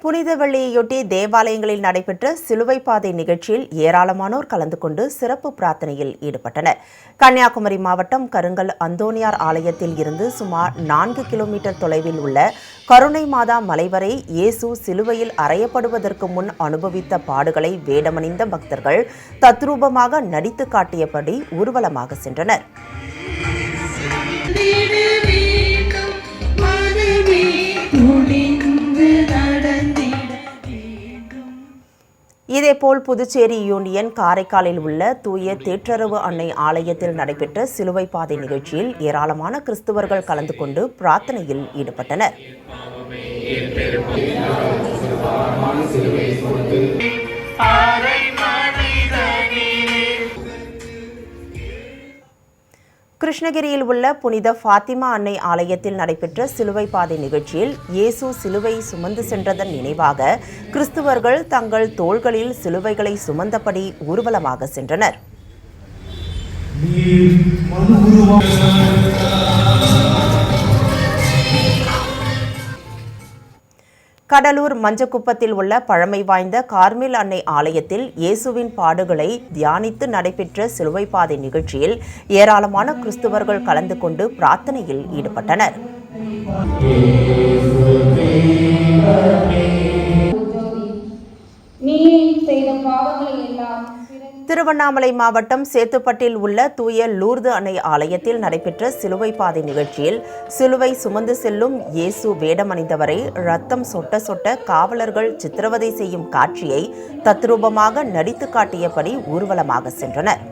புனித வெள்ளியையொட்டி தேவாலயங்களில் நடைபெற்ற சிலுவை பாதை நிகழ்ச்சியில் ஏராளமானோர் கலந்து கொண்டு சிறப்பு பிரார்த்தனையில் ஈடுபட்டனர். கன்னியாகுமரி மாவட்டம் கருங்கல் அந்தோனியார் ஆலயத்தில் இருந்து சுமார் 4 கிலோமீட்டர் தொலைவில் உள்ள கருணை மாதா மலை வரை இயேசு சிலுவையில் அறையப்படுவதற்கு முன் அனுபவித்த பாடுகளை வேடமணிந்த பக்தர்கள் தத்ரூபமாக நடித்து காட்டியபடி ஊர்வலமாக சென்றனர். இதேபோல் புதுச்சேரி யூனியன் காரைக்காலில் உள்ள தூய தேற்றரவு அன்னை ஆலயத்தில் நடைபெற்ற சிலுவை பாதை நிகழ்ச்சியில் ஏராளமான கிறிஸ்தவர்கள் கலந்து கொண்டு பிரார்த்தனையில் ஈடுபட்டனர். கிருஷ்ணகிரியில் உள்ள புனித ஃபாத்திமா அன்னை ஆலயத்தில் நடைபெற்ற சிலுவை பாதை நிகழ்ச்சியில் இயேசு சிலுவை சுமந்து சென்றதன் நினைவாக கிறிஸ்துவர்கள் தங்கள் தோள்களில் சிலுவைகளை சுமந்தபடி ஊர்வலமாக சென்றனர். கடலூர் மஞ்சக்குப்பத்தில் உள்ள பழமை வாய்ந்த கார்மேல் அன்னை ஆலயத்தில் இயேசுவின் பாடுகளை தியானித்து நடைபெற்ற சிலுவை பாதை நிகழ்ச்சியில் ஏராளமான கிறிஸ்தவர்கள் கலந்து கொண்டு பிரார்த்தனையில் ஈடுபட்டனர். திருவண்ணாமலை மாவட்டம் சேத்துப்பட்டில் உள்ள தூய லூர்து அன்னை ஆலயத்தில் நடைபெற்ற சிலுவை பாதை நிகழ்ச்சியில் சிலுவை சுமந்து செல்லும் இயேசு வேடமணிந்தவரை ரத்தம் சொட்ட சொட்ட காவலர்கள் சித்திரவதை செய்யும் காட்சியை தத்ரூபமாக நடித்து காட்டியபடி ஊர்வலமாக சென்றனர்.